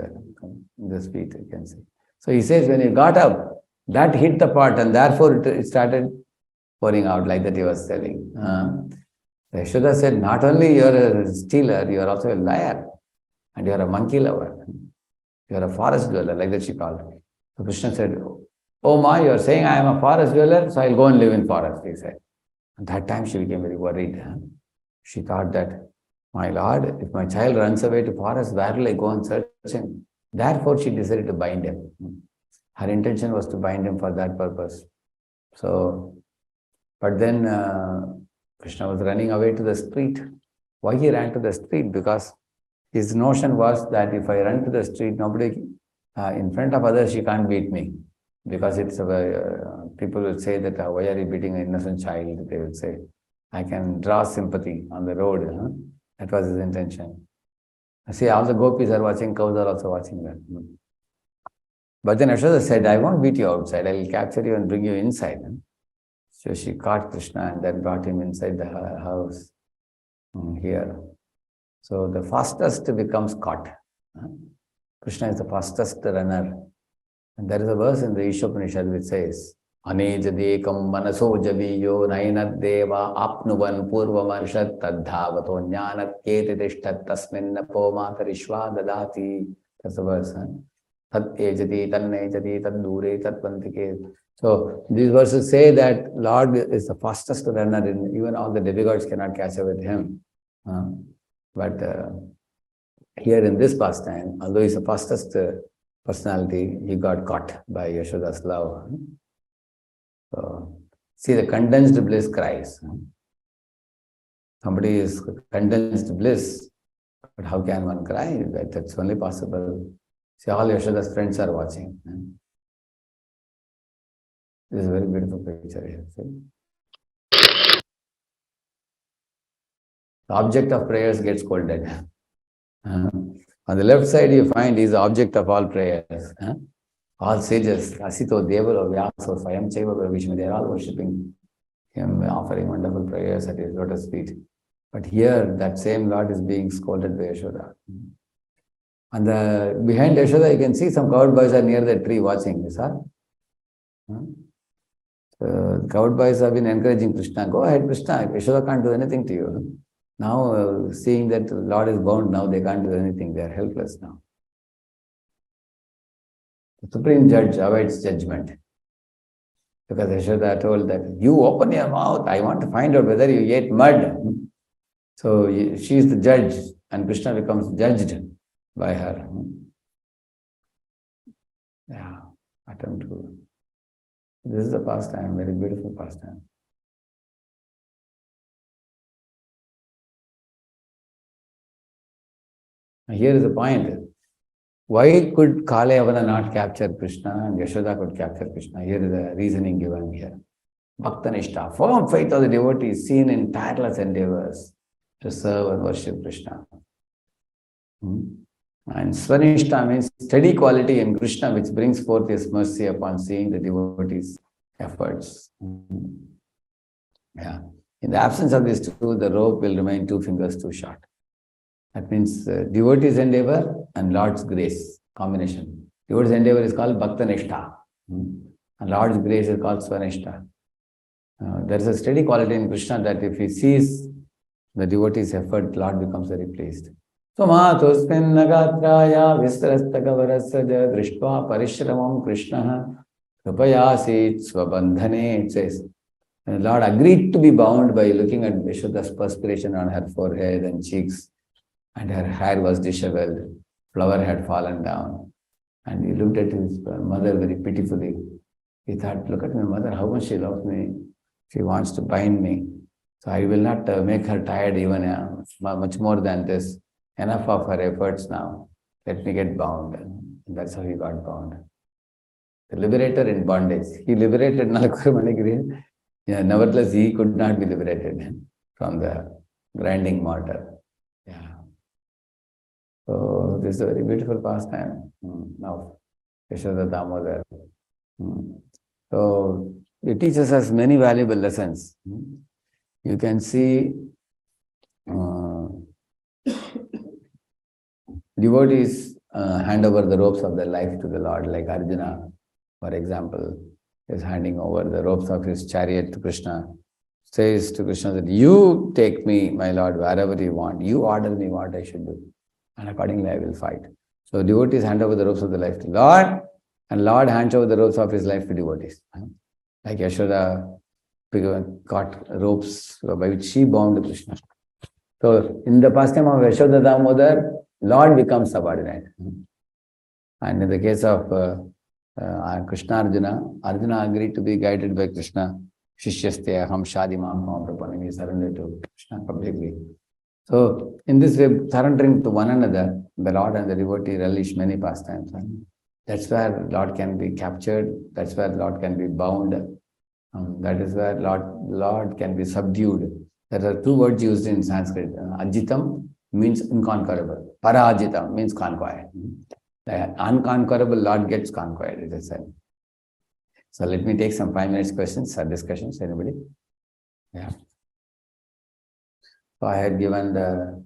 this feet, you can see. So he says, when you got up, that hit the pot and therefore it started pouring out, like that he was telling. Yashoda said, not only you are a stealer, you are also a liar. And you are a monkey lover. You are a forest dweller, like that she called it. So Krishna said, oh Ma, you are saying I am a forest dweller, so I will go and live in forest, he said. At that time she became very worried. She thought that, my Lord, if my child runs away to forest, where will I go and search him? Therefore she decided to bind him. Her intention was to bind him for that purpose. So, but then Krishna was running away to the street. Why he ran to the street? Because his notion was that if I run to the street, nobody, in front of others, she can't beat me. Because it's people will say that, why are you beating an innocent child? They will say, I can draw sympathy on the road. That was his intention. See, all the gopis are watching, cows are also watching that. But then Yashoda said, I won't beat you outside, I will capture you and bring you inside. So she caught Krishna and then brought him inside the house here. So the fastest becomes caught. Krishna is the fastest runner. And there is a verse in the Ishopanishad which says, Anejadekam manaso javiyo nainat deva apnuvan purvamarshad tadhavato jnanat ketitishtat tasmin napo matarishva dadati. That's the verse. Tat ejati, tannejati, tad dure, tat pantike. So these verses say that Lord is the fastest runner, even all the demigods cannot catch up with him. But here in this pastime, although he's the fastest personality, he got caught by Yashoda's love. So, see the condensed bliss cries. Somebody is condensed bliss, but how can one cry? That's only possible. See, all Yashoda's friends are watching. This is a very beautiful picture here. See? The object of prayers gets scolded. On the left side, you find is the object of all prayers. All sages, Asito, Devalo, Vyaso, Swayam Chaiva, Vishnu, they are all worshipping him, offering wonderful prayers at his lotus feet. But here, that same Lord is being scolded by Yashoda. And behind Yashoda, you can see some coward boys are near the tree watching this. So, coward boys have been encouraging Krishna, go ahead, Krishna, Yashoda can't do anything to you. Now, seeing that Lord is bound, now they can't do anything, they are helpless now. The Supreme Judge awaits judgment. Because Yashoda told that, you open your mouth, I want to find out whether you ate mud. So she is the judge and Krishna becomes judged by her. Yeah, attempt to. This is a pastime, very beautiful pastime. Here is the point. Why could Kalayavana not capture Krishna and Yashoda could capture Krishna? Here is the reasoning given here. Bhaktanishta, firm faith of the devotee is seen in tireless endeavors to serve and worship Krishna. And Swanishta means steady quality in Krishna which brings forth his mercy upon seeing the devotee's efforts. Yeah. In the absence of these two, the rope will remain 2 fingers too short. That means devotee's endeavor and Lord's grace combination. Devotee's endeavor is called Bhaktanishta. And Lord's grace is called Swanishta. There is a steady quality in Krishna that if he sees the devotee's effort, Lord becomes very pleased. So Matusmin Nagatraya Vistarastakavarasya Drishtva Parishramam Krishna Krupayasi Swabandhane. It says, the Lord agreed to be bound by looking at Yashoda's perspiration on her forehead and cheeks, and her hair was disheveled, flower had fallen down. And he looked at his mother very pitifully. He thought, look at my mother, how much she loves me. She wants to bind me. So I will not make her tired even much more than this. Enough of her efforts now. Let me get bound. And that's how he got bound. The liberator in bondage. He liberated Nalakuramani. Yeah, nevertheless, he could not be liberated from the grinding mortar. Yeah. So this is a very beautiful pastime. Now, Yashoda Damodar. So it teaches us many valuable lessons. You can see devotees hand over the ropes of their life to the Lord, like Arjuna, for example, is handing over the ropes of his chariot to Krishna. Says to Krishna that you take me, my Lord, wherever you want. You order me what I should do. And accordingly I will fight. So devotees hand over the ropes of the life to Lord, and Lord hands over the ropes of his life to devotees. Like Yashoda got ropes by which she bound Krishna. So in the pastime of Yashoda Damodar, Lord becomes subordinate. And in the case of Krishna Arjuna, Arjuna agreed to be guided by Krishna. Shishyaste aham shadimam prapanam. He surrendered to Krishna completely. So in this way, surrendering to one another, the Lord and the devotee relish many pastimes. That's where Lord can be captured. That's where Lord can be bound. That is where Lord can be subdued. There are 2 words used in Sanskrit. Ajitam means inconquerable. Parajitam means conquered. The unconquerable Lord gets conquered, it is said. So let me take some 5 minutes questions or discussions. Anybody? Yeah. So I had given the,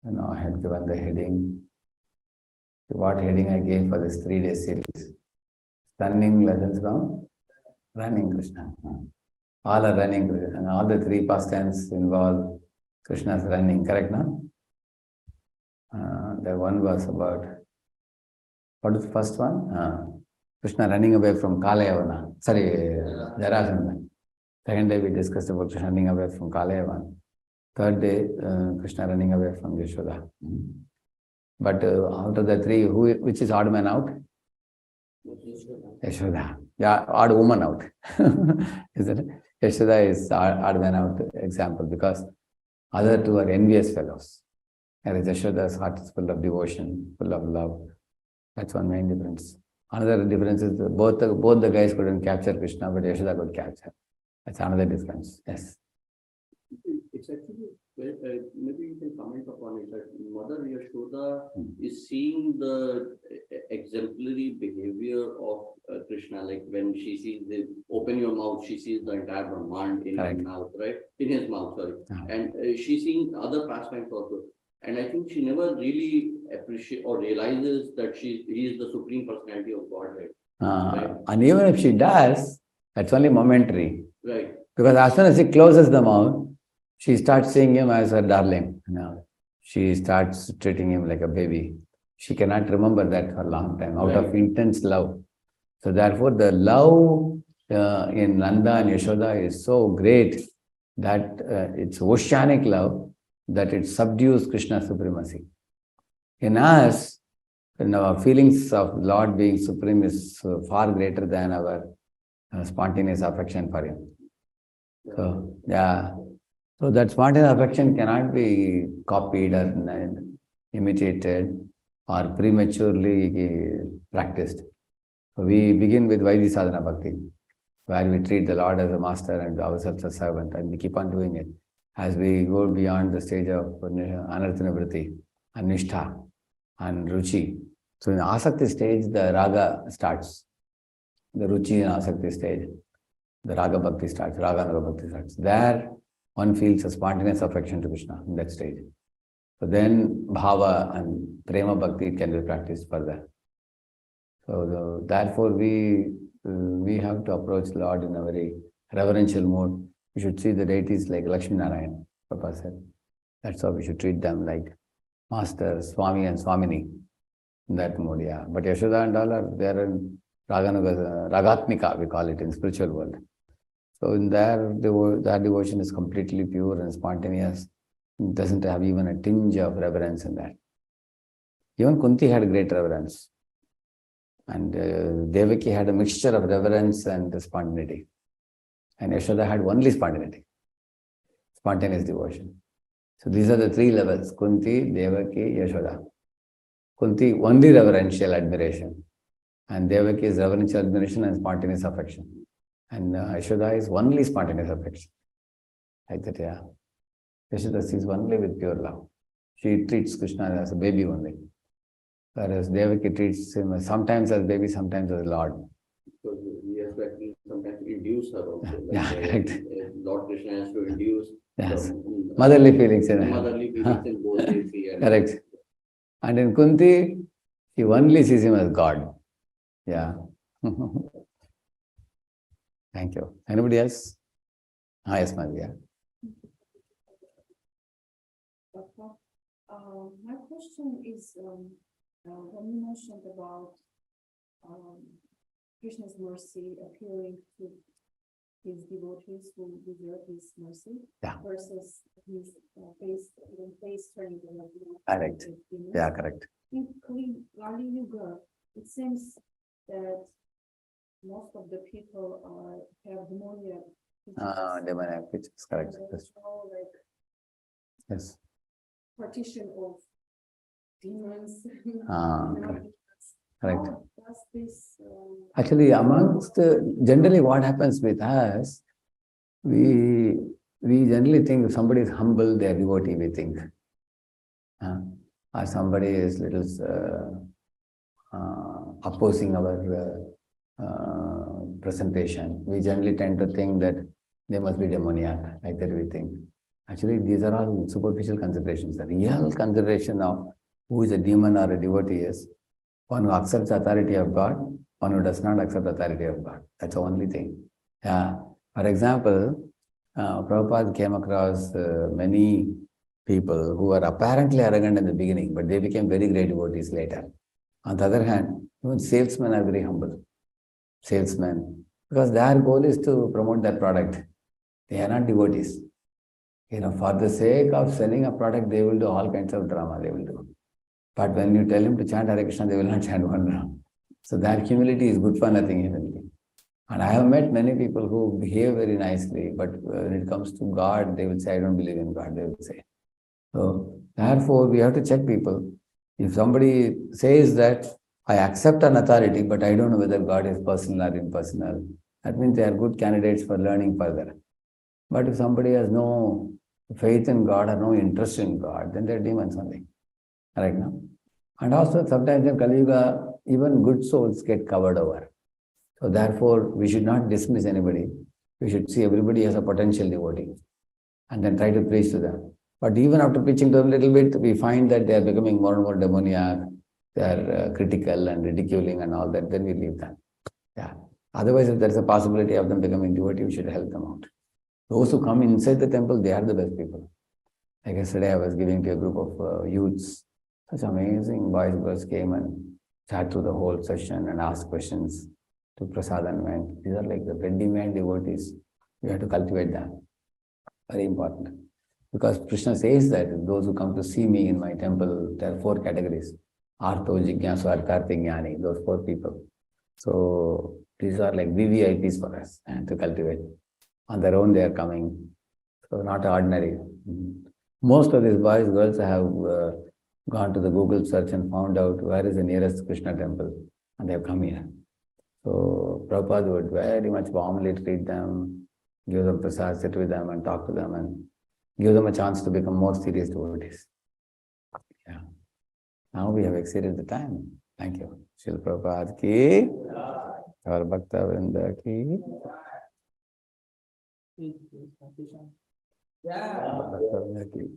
I had given the heading. What heading I gave for this 3-day series? Stunning lessons from running Krishna. All are running, and all the 3 pastimes involve Krishna's running, correct now? The one was about, what is the first one? Krishna running away from Kalayavana. Sorry, Jarasandha. Second day we discussed about Krishna running away from Kalayavana. Third day, Krishna running away from Yashoda. But out of the three, which is odd man out? Yashoda. Yeah, odd woman out. Isn't it? Yashoda is odd man out example because other two are envious fellows. Whereas Yashoda's heart is full of devotion, full of love. That's one main difference. Another difference is both the guys couldn't capture Krishna, but Yashoda could capture. That's another difference. Yes. It's actually, maybe you can comment upon it, that Mother Yashoda is seeing the exemplary behavior of Krishna, like when she sees the open your mouth, she sees the entire Brahmand in his mouth, right? In his mouth, sorry. And she's seeing other pastimes also. And I think she never really appreciates or realizes that he is the Supreme Personality of Godhead. Right? And even if she does, that's only momentary. Right. Because as soon as she closes the mouth, she starts seeing him as her darling. She starts treating him like a baby. She cannot remember that for a long time, out of intense love. So therefore, the love in Nanda and Yashoda is so great that it's oceanic love, that it subdues Krishna's supremacy. In us, our feelings of Lord being supreme is far greater than our spontaneous affection for him. So, yeah. So that spontaneous affection cannot be copied or imitated or prematurely practiced. So we begin with Vaidhi Sadhana Bhakti, where we treat the Lord as a master and ourselves as a servant, and we keep on doing it. As we go beyond the stage of Anartha Nivritti and Nishtha and Ruchi. So in the Asakti stage, the Raga starts. The Ruchi and Asakti stage, the Raga Bhakti starts, Raga Naga Bhakti starts. There, one feels a spontaneous affection to Krishna in that stage. So then Bhava and Prema Bhakti can be practiced further. So therefore we have to approach Lord in a very reverential mode. We should see the deities like Lakshmi Narayan, Papa said. That's how we should treat them, like Master, Swami and Swamini, in that mode, yeah. But Yashoda and all are there in Ragatmika, we call it in spiritual world. So in there, their devotion is completely pure and spontaneous. It doesn't have even a tinge of reverence in that. Even Kunti had great reverence. And Devaki had a mixture of reverence and spontaneity. And Yashoda had only spontaneity, spontaneous devotion. So these are the three levels: Kunti, Devaki, Yashoda. Kunti, only reverential admiration. And Devaki is reverential admiration and spontaneous affection. And Yashoda is only spontaneous affection. Like that, yeah. Yashoda sees only with pure love. She treats Krishna as a baby only. Whereas Devaki treats him sometimes as baby, sometimes as Lord. So we have to actually sometimes induce her also. Correct. Lord Krishna has to induce motherly feelings in motherly feelings in both ways. Correct. And in Kunti, he only sees him as God. Yeah. Thank you. Anybody else? Yes, Madhya. My question is, when you mentioned about Krishna's mercy appearing to his devotees who deserve his mercy, versus his face turning away. Correct. Yeah, correct. In Kali Yuga, it seems that most of the people have demoniac. Demoniac pitches, correct. There's no Yes. partition of demons. Correct. How does this? Actually, generally what happens with us, we generally think if somebody is humble, they are devotee, we think. Or somebody is little opposing our presentation. We generally tend to think that they must be demoniac, like that we think. Actually, these are all superficial considerations. The real consideration of who is a demon or a devotee is one who accepts the authority of God, one who does not accept the authority of God. That's the only thing. Yeah. For example, Prabhupada came across many people who were apparently arrogant in the beginning, but they became very great devotees later. On the other hand, even salesmen are very humble. Salesmen, because their goal is to promote their product. They are not devotees. For the sake of selling a product, they will do all kinds of drama, they will do. But when you tell him to chant Hare Krishna, they will not chant one drama. So their humility is good for nothing even. And I have met many people who behave very nicely, but when it comes to God, they will say, I don't believe in God, they will say. So therefore, we have to check people. If somebody says that I accept an authority, but I don't know whether God is personal or impersonal, that means they are good candidates for learning further. But if somebody has no faith in God or no interest in God, then they're demons only. Right now. And also sometimes in Kali Yuga, even good souls get covered over. So therefore, we should not dismiss anybody. We should see everybody as a potential devotee and then try to preach to them. But even after preaching to them a little bit, we find that they are becoming more and more demoniac. They are critical and ridiculing and all that. Then we leave them. Yeah. Otherwise, if there is a possibility of them becoming devotee, we should help them out. Those who come inside the temple, they are the best people. Like yesterday, I was giving to a group of youths. Such amazing boys and girls came and sat through the whole session and asked questions, to prasad and went. These are like the ready-made devotees. We have to cultivate them. Very important. Because Krishna says that those who come to see me in my temple, there are 4 categories. Artho, Jignasu, Artharthi, Jnani, those 4 people. So these are like VVIPs for us to cultivate. On their own they are coming. So not ordinary. Most of these boys, girls have gone to the Google search and found out where is the nearest Krishna temple, and they have come here. So Prabhupada would very much warmly treat them, give them prasad, sit with them and talk to them and give them a chance to become more serious devotees. Yeah. Now we have exceeded the time. Thank you. Srila Prabhupada ki, our Bhakta Vrinda ki. Bhakta Vrinda ki.